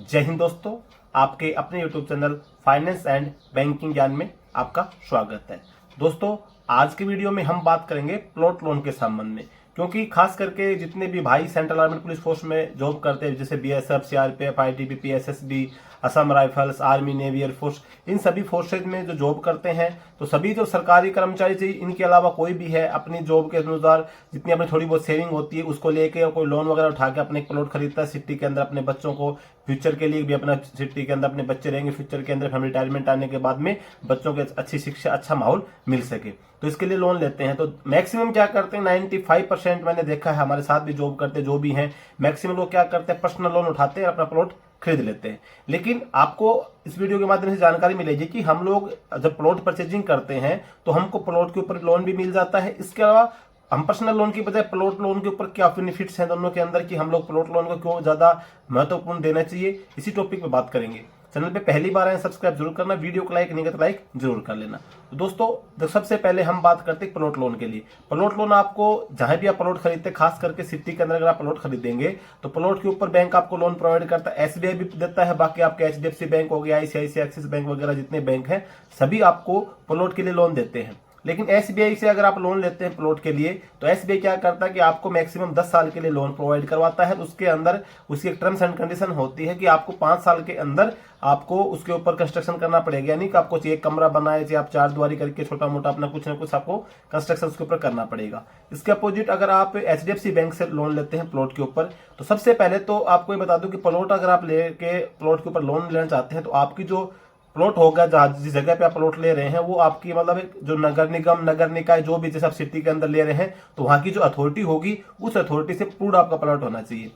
जय हिंद दोस्तों, आपके अपने YouTube channel finance and banking ज्ञान में आपका स्वागत है। दोस्तों, आज की वीडियो में हम बात करेंगे प्लॉट लोन के संबंध में, क्योंकि खास करके जितने भी भाई सेंट्रल आर्मी पुलिस फोर्स में जॉब करते हैं, जैसे BSF, CRPF, ITBP, SSB, Assam rifles, army, navy, air force, इन सभी फोर्सेज में जो जॉब करते हैं, तो सभी जो सरकारी कर्मचारी चाहिए, इनके अलावा कोई भी है, अपनी जॉब के अनुसार जितनी अपनी थोड़ी बहुत सेविंग होती है उसको लेके कोई लोन वगैरह उठा के अपने एक प्लॉट खरीदता है सिटी के अंदर, अपने बच्चों को फ्यूचर के लिए भी, अपना सिटी के अंदर अपने बच्चे रहेंगे फ्यूचर के अंदर, फैमिली रिटायरमेंट आने के बाद में बच्चों के अच्छी शिक्षा, अच्छा माहौल मिल सके, तो इसके लिए लोन लेते हैं। तो मैक्सिमम क्या करते हैं, 95% मैंने देखा है, हमारे साथ भी जॉब करते जो भी हैं, मैक्सिमम लोग क्या करते हैं, पर्सनल लोन उठाते हैं, अपना प्लॉट खरीद लेते हैं। लेकिन आपको इस वीडियो के माध्यम से जानकारी मिलेगी कि हम लोग जब प्लॉट परचेजिंग करते हैं तो हमको प्लॉट के ऊपर लोन भी मिल जाता है। इसके अलावा हम पर्सनल लोन की बजाय प्लॉट लोन के ऊपर क्या बेनिफिट्स हैं दोनों के अंदर, कि हम लोग प्लॉट लोन को क्यों ज्यादा महत्वपूर्ण देना चाहिए, इसी टॉपिक पे बात करेंगे। चैनल पे पहली बार आए सब्सक्राइब जरूर करना, वीडियो को लाइक नहीं करते लाइक जरूर कर लेना। तो दोस्तों, सबसे पहले हम बात करते हैं प्लॉट लोन के लिए। प्लॉट लोन आपको जहां भी आप प्लॉट खरीदते हैं, खास करके सिटी के अंदर अगर आप प्लॉट खरीदेंगे तो प्लॉट के ऊपर बैंक आपको लोन प्रोवाइड करता है। एसबीआई भी देता है, बाकी आपके एचडीएफसी बैंक हो गया, आईसीआईसीआई, एक्सिस बैंक वगैरह जितने बैंक हैं सभी आपको प्लॉट के लिए लोन देते हैं। लेकिन एसबीआई से अगर आप लोन लेते हैं प्लॉट के लिए, तो एसबीआई क्या करता है कि आपको मैक्सिमम 10 साल के लिए लोन प्रोवाइड करवाता है। उसके अंदर उसकी एक टर्म्स एंड कंडीशन होती है कि आपको 5 साल के अंदर आपको उसके ऊपर कंस्ट्रक्शन करना पड़ेगा, यानी कि आपको चाहिए कमरा बनाए, चाहिए आप 4 दीवारी करके छोटा मोटा अपना कुछ ना कुछ आपको कंस्ट्रक्शन उसके ऊपर करना पड़ेगा। इसके अपोजिट अगर आप एचडीएफसी बैंक से लोन लेते हैं प्लॉट के ऊपर, तो सबसे पहले तो आपको ये बता दूं कि प्लॉट अगर आप लेके प्लॉट के ऊपर लोन लेना चाहते हैं, तो आपकी जो प्लॉट होगा, जिस जगह पे आप प्लॉट ले रहे हैं, वो आपकी मतलब एक जो नगर निगम, नगर निकाय, जो भी जैसे आप सिटी के अंदर ले रहे हैं, तो वहां की जो अथॉरिटी होगी उस अथॉरिटी से अप्रूव्ड आपका प्लॉट होना चाहिए।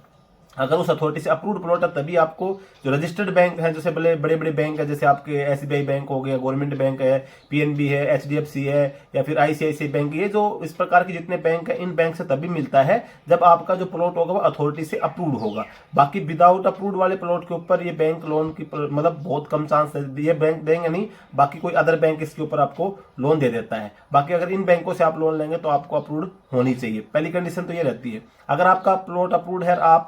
अगर उस अथॉरिटी से अप्रूव्ड प्लॉट है तभी आपको जो रजिस्टर्ड बैंक है, जैसे बड़े बड़े बैंक है, जैसे आपके एसबीआई बैंक हो गया, गवर्नमेंट बैंक है, पीएनबी है, एचडीएफसी है, या फिर आईसीआईसीआई बैंक, ये जो इस प्रकार के जितने बैंक है, इन बैंक से तभी मिलता है जब आपका जो प्लॉट होगा वो अथॉरिटी से अप्रूव्ड होगा। बाकी विदाउट अप्रूव्ड वाले प्लॉट के ऊपर ये बैंक लोन की मतलब बहुत कम चांस है, ये बैंक देंगे नहीं, बाकी कोई अदर बैंक इसके ऊपर आपको लोन दे देता है। बाकी अगर इन बैंकों से आप लोन लेंगे तो आपको अप्रूव्ड होनी चाहिए, पहली कंडीशन तो ये रहती है। अगर आपका प्लॉट अप्रूव्ड है, आप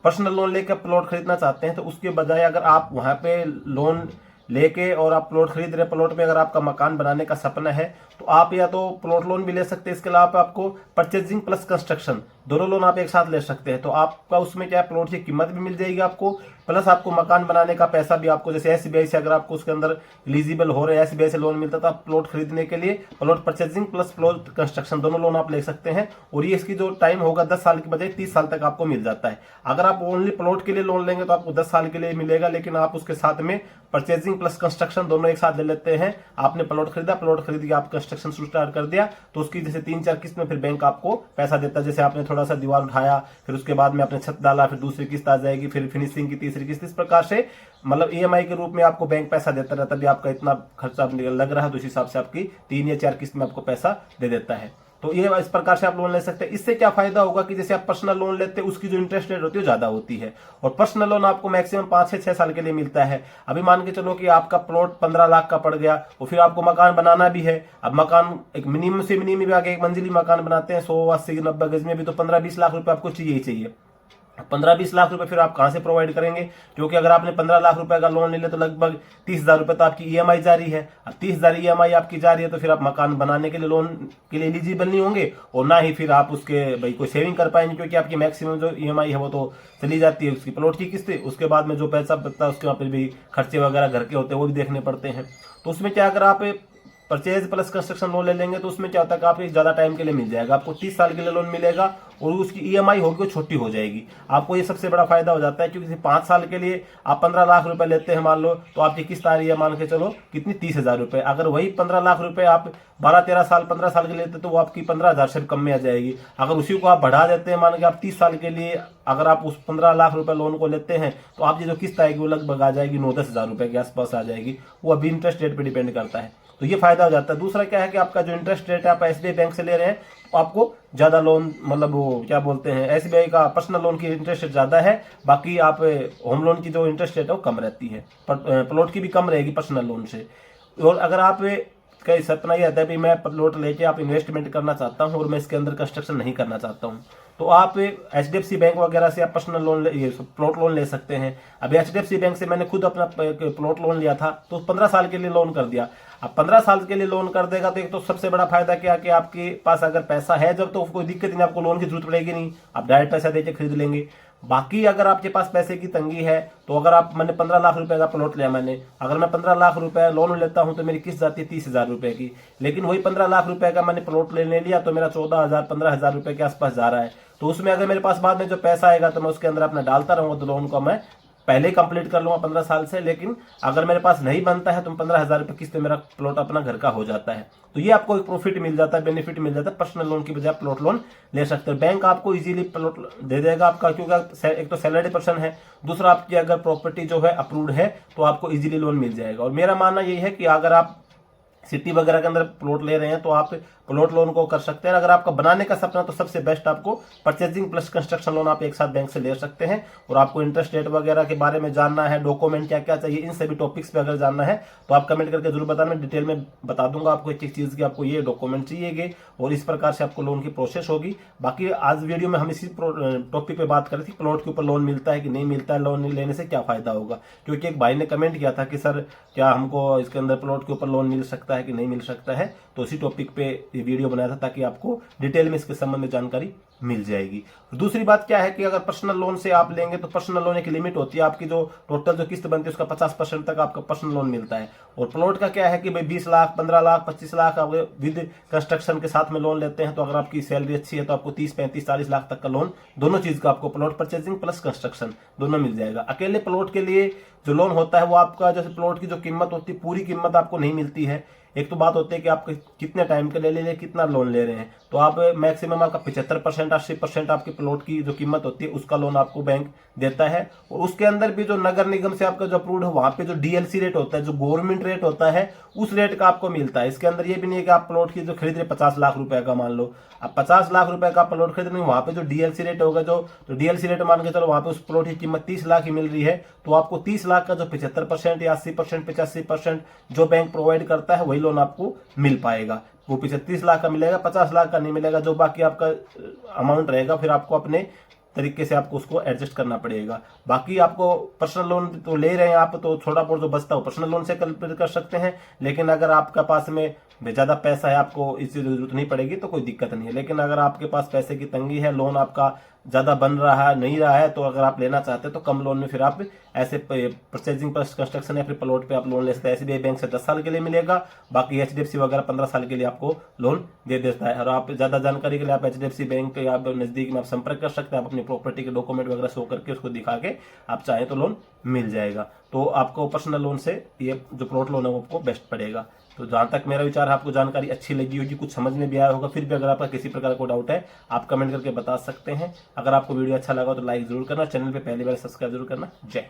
पर्सनल लोन लेकर प्लॉट खरीदना चाहते हैं, तो उसके बजाय अगर आप वहां पे लोन लेके और आप प्लॉट खरीद रहे हैं, प्लॉट में अगर आपका मकान बनाने का सपना है, तो आप या तो प्लॉट लोन भी ले सकते हैं। इसके अलावा आपको परचेजिंग प्लस कंस्ट्रक्शन दोनों लोन आप एक साथ ले सकते हैं। तो आपका उसमें क्या है, प्लॉट की कीमत भी मिल जाएगी आपको, प्लस आपको मकान बनाने का पैसा भी आपको, जैसे एसबीआई से अगर आपको उसके अंदर एलिजिबल हो रहे हैं, एसबीआई से लोन मिलता था प्लॉट खरीदने के लिए, plot purchasing plus plot construction दोनों लोन आप ले सकते हैं। और ये इसकी जो टाइम होगा 10 साल की बजाय 30 साल तक आपको मिल जाता है। अगर आप ओनली प्लॉट के लिए लोन लेंगे तो आपको 10 साल के लिए मिलेगा, लेकिन आप उसके साथ में परचेजिंग प्लस कंस्ट्रक्शन दोनों एक साथ ले लेते हैं। आपने प्लॉट खरीदा, प्लॉट खरीद के आप कंस्ट्रक्शन शुरू स्टार्ट कर दिया, तो उसकी जैसे 3-4 किस्त में फिर बैंक आपको पैसा देता है। जैसे आपने थोड़ा सा दीवार उठाया, फिर उसके बाद में आपने छत डाला, फिर दूसरी किस्त आ जाएगी, फिर फिनिशिंग की तीसरी किस्त, इस प्रकार से मतलब ईएमआई के रूप में आपको बैंक पैसा देता रहता है। तभी आपका इतना खर्चा लग रहा है, तो इस हिसाब से आपकी 3 या 4 किस्त में आपको पैसा दे देता है। तो ये इस प्रकार से आप लोन ले सकते हैं। इससे क्या फायदा होगा कि जैसे आप पर्सनल लोन लेते हैं, उसकी जो इंटरेस्ट रेट होती है ज्यादा होती है, और पर्सनल लोन आपको मैक्सिमम 5 से 6 साल के लिए मिलता है। अभी मान के चलो कि आपका प्लॉट 15 लाख का पड़ गया, और फिर आपको मकान बनाना भी है। अब मकान एक मिनिमम से मिनिमम भी आगे एक मंजिली मकान बनाते हैं 100, 80, 90 गज में भी, तो 15-20 लाख रुपए आपको चाहिए ही चाहिए। 15-20 लाख रुपए फिर आप कहां से प्रोवाइड करेंगे, क्योंकि अगर आपने 15 लाख रुपए का लोन ले लिया तो लगभग 30,000 रुपए तो आपकी ईएमआई जारी है। अब 30,000 ईएमआई आपकी जारी है, तो फिर आप मकान बनाने के लिए लोन के लिए एलिजिबल नहीं होंगे, और ना ही फिर आप उसके भाई कोई सेविंग कर पाएंगे, क्योंकि आपकी मैक्सिमम जो ईएमआई है वो तो चली जाती है उसकी प्लॉट की किस्त। उसके बाद में जो पैसा बचता है उसके वहां पर भी खर्चे वगैरह घर के होते हैं, वो भी देखने पड़ते हैं। तो उसमें क्या, अगर आप परचेज प्लस कंस्ट्रक्शन लोन ले लेंगे तो उसमें क्या होता है कि आपको ज्यादा टाइम के लिए मिल जाएगा, आपको 30 साल के लिए लोन मिलेगा, और उसकी ईएमआई होगी वो छोटी हो जाएगी। आपको ये सबसे बड़ा फायदा हो जाता है, क्योंकि 5 साल के लिए आप 15 लाख रुपए लेते हैं मान लो, तो आपकी किस्त आ रही है मान के चलो कितनी, 30,000 रुपए। अगर वही 15 लाख रुपए आप 12-13 साल 15 साल के लिए लेते तो वो आपकी 15,000 से कम में आ जाएगी। अगर उसी को आप बढ़ा देते हैं, मान के आप 30 साल के लिए अगर आप उस 15 लाख रुपए लोन को लेते हैं, तो आपकी जो किस्त आएगी वो लगभग आ जाएगी 9-10 हजार रुपए के आसपास आ जाएगी। वो अभी इंटरेस्ट रेट पर डिपेंड करता है, तो ये फायदा हो जाता है। दूसरा क्या है कि आपका जो इंटरेस्ट रेट है, आप एसबीआई बैंक से ले रहे हैं तो आपको ज्यादा लोन मतलब वो क्या बोलते हैं, एसबीआई का पर्सनल लोन की इंटरेस्ट रेट ज्यादा है, बाकी आप होम लोन की जो इंटरेस्ट रेट है वो कम रहती है, प्लॉट की भी कम रहेगी पर्सनल लोन से। और अगर आप कई सपना ये आता है कि मैं प्लॉट लेके आप इन्वेस्टमेंट करना चाहता हूँ और मैं इसके अंदर कंस्ट्रक्शन नहीं करना चाहता हूँ, तो आप HDFC बैंक वगैरह से आप पर्सनल लोन ये प्लॉट लोन ले सकते हैं। अभी HDFC बैंक से मैंने खुद अपना प्लॉट लोन लिया था, तो 15 साल के लिए लोन कर दिया। अब 15 साल के लिए लोन कर देगा तो एक तो सबसे बड़ा फायदा क्या कि आपके पास अगर पैसा है जब, तो कोई दिक्कत नहीं, आपको लोन की जरूरत पड़ेगी नहीं, आप डायरेक्ट पैसा देके खरीद लेंगे। बाकी अगर आपके पास पैसे की तंगी है तो अगर आप, मैंने 15 लाख रुपए का प्लॉट लिया, मैंने अगर मैं 15 लाख रुपए लोन लेता हूं तो मेरी किस्त जाती है 30,000 रुपए की, लेकिन वही 15 लाख रुपए का मैंने प्लॉट लेने लिया तो मेरा 14,000 15,000 रुपए के आसपास जा रहा है। तो उसमें अगर मेरे पास बाद में जो पैसा आएगा तो मैं उसके अंदर अपना डालता रहूंगा, तो लोन को मैं पहले कंप्लीट कर लूंगा 15 साल से। लेकिन अगर मेरे पास नहीं बनता है तो 15,000 रुपए किस्त पे मेरा प्लॉट अपना घर का हो जाता है। तो ये आपको एक प्रॉफिट मिल जाता है, बेनिफिट मिल जाता है। पर्सनल लोन की बजाय प्लॉट लोन ले सकते हैं, बैंक आपको इजीली प्लॉट दे देगा आपका, क्योंकि एक तो सैलरी पर्सन है, दूसरा आपकी अगर प्रॉपर्टी जो है अप्रूव्ड है तो आपको इजीली लोन मिल जाएगा। और मेरा मानना यही है कि अगर आप सिटी वगैरह के अंदर प्लॉट ले रहे हैं तो आप प्लॉट लोन को कर सकते हैं। अगर आपका बनाने का सपना तो सबसे बेस्ट आपको परचेजिंग प्लस कंस्ट्रक्शन लोन आप एक साथ बैंक से ले सकते हैं। और आपको इंटरेस्ट रेट वगैरह के बारे में जानना है, डॉक्यूमेंट क्या क्या चाहिए, इन सभी टॉपिक्स पे अगर जानना है तो आप कमेंट करके जरूर बताना, मैं डिटेल में बता दूंगा आपको एक एक चीज की, आपको ये डॉक्यूमेंट चाहिए और इस प्रकार से आपको लोन की प्रोसेस होगी। बाकी आज वीडियो में हम इसी टॉपिक पे बात कर रहे थे, प्लॉट के ऊपर लोन मिलता है कि नहीं मिलता है, लोन लेने से क्या फायदा होगा। क्योंकि एक भाई ने कमेंट किया था कि सर क्या हमको इसके अंदर प्लॉट के ऊपर लोन मिल सकता है कि नहीं मिल सकता है, तो इसी टॉपिक पे ये वीडियो बनाया था ताकि आपको डिटेल में इसके संबंध में जानकारी मिल जाएगी। दूसरी बात क्या है कि अगर पर्सनल लोन से आप लेंगे तो पर्सनल लोन एक लिमिट होती है, आपकी जो टोटल जो किस्त बनती है उसका 50% तक आपका पर्सनल लोन मिलता है। और प्लॉट का क्या है कि भाई 20 लाख 15 लाख 25 लाख आप विद कंस्ट्रक्शन के साथ में लोन लेते हैं तो अगर आपकी सैलरी अच्छी है तो आपको 30 35 40 लाख तक का लोन, दोनों चीज का आपको प्लॉट परचेजिंग प्लस कंस्ट्रक्शन दोनों मिल जाएगा। अकेले प्लॉट के लिए जो लोन होता है वो आपका, जैसे प्लॉट की जो कीमत होती है पूरी कीमत आपको नहीं मिलती है। एक तो बात होती है कि आप कितने टाइम के लिए कितना लोन ले रहे हैं, तो आप मैक्सिमम आपका 75% 80% आपके प्लॉट की जो कीमत होती है उसका लोन आपको बैंक देता है। और उसके अंदर भी जो नगर निगम से आपका जो अप्रूव्ड है वहां पे जो डीएलसी रेट होता है, जो गवर्नमेंट रेट होता है, उस रेट का आपको मिलता है। इसके अंदर ये भी नहीं है कि आप प्लॉट की जो खरीद रहे 50 लाख रुपए का, मान लो आप 50 लाख रुपए का प्लॉट खरीद रहे, वहां पे जो डीएलसी रेट होगा, जो डीएलसी रेट मान के चलो वहां पे उस प्लॉट की कीमत 30 लाख ही मिल रही है, तो आपको 30 लाख का जो 75% या 80% 85% जो बैंक प्रोवाइड करता है वही लोन आपको मिल पाएगा। वो 35 लाख का मिलेगा, 50 लाख का नहीं मिलेगा। जो बाकी आपका अमाउंट रहेगा फिर आपको अपने तरीके से आपको उसको एडजस्ट करना पड़ेगा। बाकी आपको पर्सनल लोन तो ले रहे हैं आप, तो थोड़ा बहुत जो बचता है पर्सनल लोन से कर सकते हैं। लेकिन अगर आपका पास में ज्यादा पैसा है, आपको इसकी जरूरत नहीं पड़ेगी तो कोई दिक्कत नहीं है। लेकिन अगर आपके पास पैसे की तंगी है, लोन आपका ज्यादा बन रहा है नहीं रहा है, तो अगर आप लेना चाहते हैं तो कम लोन में फिर आप ऐसे परचेजिंग प्लस कंस्ट्रक्शन या फिर प्लॉट पे आप लोन ले सकते हैं। एसबीआई बैंक से 10 साल के लिए मिलेगा, बाकी HDFC वगैरह 15 साल के लिए आपको लोन दे देता है। और आप ज्यादा जानकारी के लिए आप HDFC बैंक या नजदीक में आप संपर्क कर सकते हैं। आप अपनी प्रॉपर्टी के डॉक्यूमेंट वगैरह शो करके उसको दिखा के आप चाहें तो लोन मिल जाएगा। तो आपको पर्सनल लोन से ये जो प्लॉट लोन है वो आपको बेस्ट पड़ेगा। तो जहां तक मेरा विचार है, आपको जानकारी अच्छी लगी होगी, कुछ समझ में भी आया होगा। फिर भी अगर आपका किसी प्रकार का डाउट है आप कमेंट करके बता सकते हैं। अगर आपको वीडियो अच्छा लगा तो लाइक जरूर करना, चैनल पे पहली बार सब्सक्राइब जरूर करना। जय